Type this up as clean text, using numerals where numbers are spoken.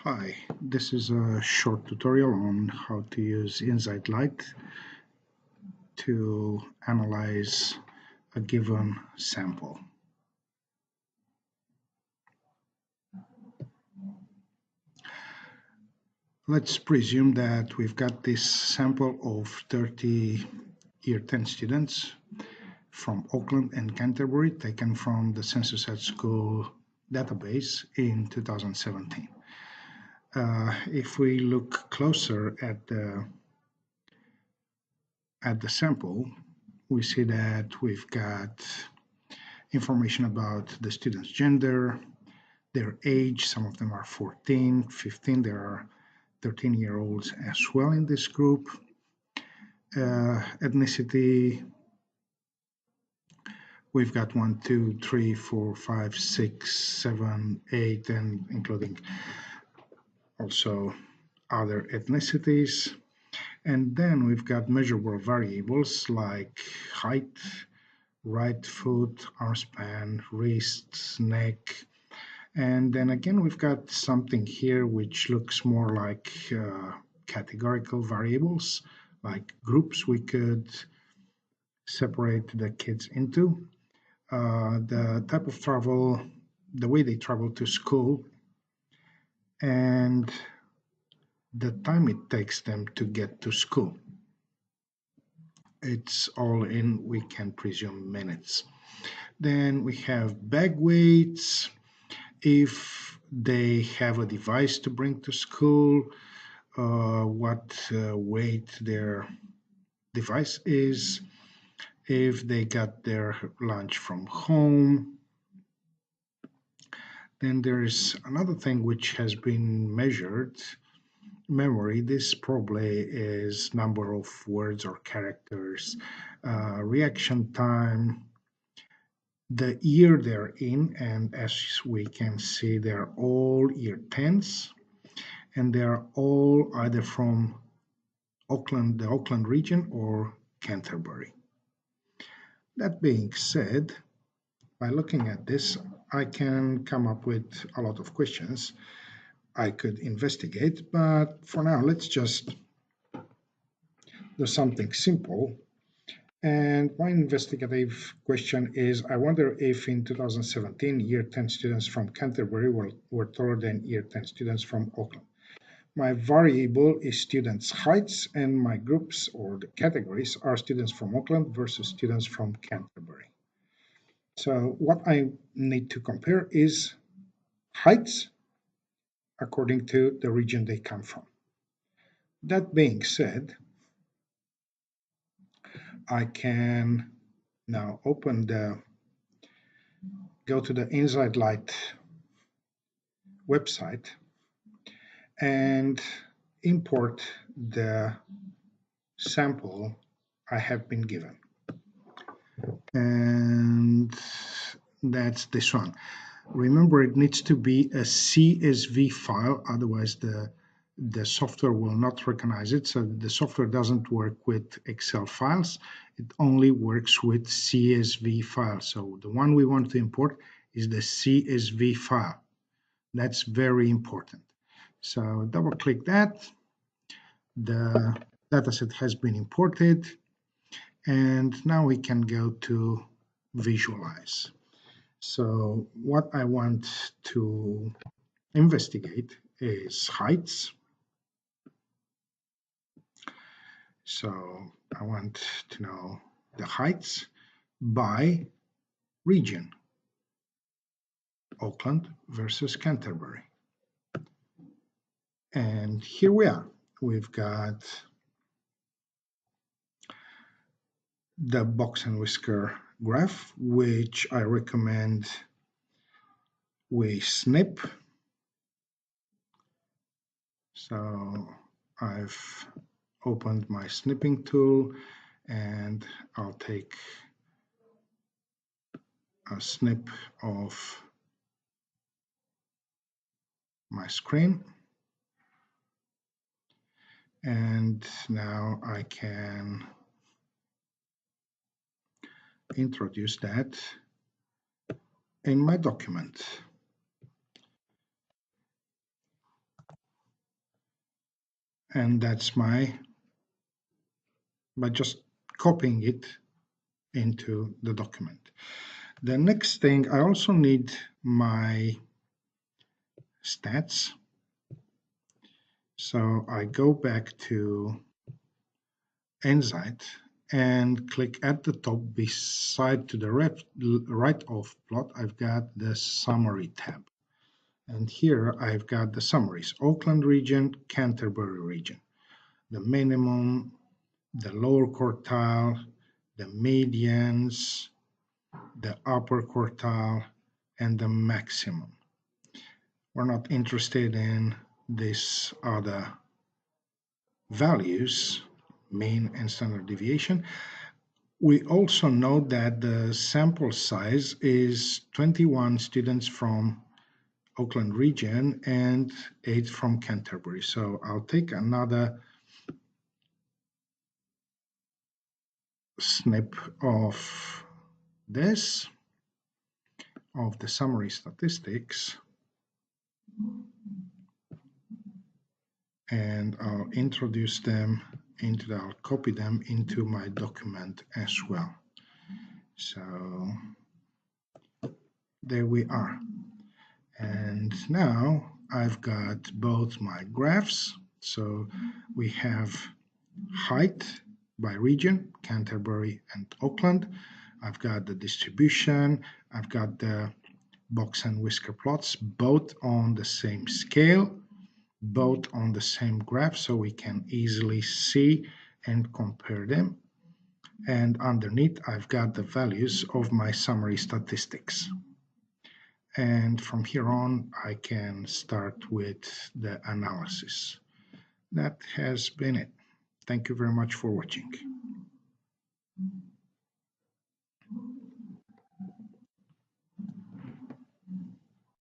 Hi, this is a short tutorial on how to use iNZight Lite to analyze a given sample. Let's presume that we've got this sample of 30 Year 10 students from Auckland and Canterbury taken from the Census at School database in 2017. If we look closer at the sample, we see that we've got information about the student's gender, their age. Some of them are 14, 15. There are 13-year-olds as well in this group. Ethnicity, we've got 1, 2, 3, 4, 5, 6, 7, 8, and including also other ethnicities. And then we've got measurable variables like height, right foot, arm span, wrists, neck. And then again, we've got something here which looks more like categorical variables, like groups we could separate the kids into. The type of travel, the way they travel to school, and the time it takes them to get to school. It's all in, we can presume, minutes. Then we have bag weights. If they have a device to bring to school, what weight their device is, if they got their lunch from home. Then there's another thing which has been measured, memory. This probably is number of words or characters, reaction time, the year they're in, and as we can see, they're all year 10s, and they are all either from Auckland, the Auckland region, or Canterbury. That being said, by looking at this, I can come up with a lot of questions I could investigate, but for now, let's just do something simple. And my investigative question is, I wonder if in 2017, year 10 students from Canterbury were taller than year 10 students from Auckland. My variable is students' heights, and my groups or the categories are students from Auckland versus students from Canterbury. So what I need to compare is heights according to the region they come from. That being said, I can now go to the iNZight Lite website and import the sample I have been given. And that's this one. Remember, it needs to be a CSV file, otherwise the software will not recognize it. So the software doesn't work with Excel files. It only works with CSV files. So the one we want to import is the CSV file. That's very important. So double click that. The dataset has been imported. And now we can go to visualize. So what I want to investigate is heights. So I want to know the heights by region, Auckland versus Canterbury. And here we are. We've got the box and whisker graph, which I recommend we snip. So I've opened my snipping tool and I'll take a snip of my screen, and now I can introduce that in my document. And that's by just copying it into the document. The next thing, I also need my stats. So I go back to iNZight and click at the top beside to the right of plot, I've got the summary tab. And here I've got the summaries: Auckland region, Canterbury region, the minimum, the lower quartile, the medians, the upper quartile, and the maximum. We're not interested in these other values, mean and standard deviation. We also know that the sample size is 21 students from Auckland region and 8 from Canterbury. So I'll take another snip of this, of the summary statistics, and I'll introduce them I'll copy them into my document as well. So there we are. And now I've got both my graphs. So we have height by region, Canterbury and Auckland. I've got the distribution. I've got the box and whisker plots, both on the same scale, both on the same graph, so we can easily see and compare them. And underneath, I've got the values of my summary statistics. And from here on, I can start with the analysis. That has been it. Thank you very much for watching.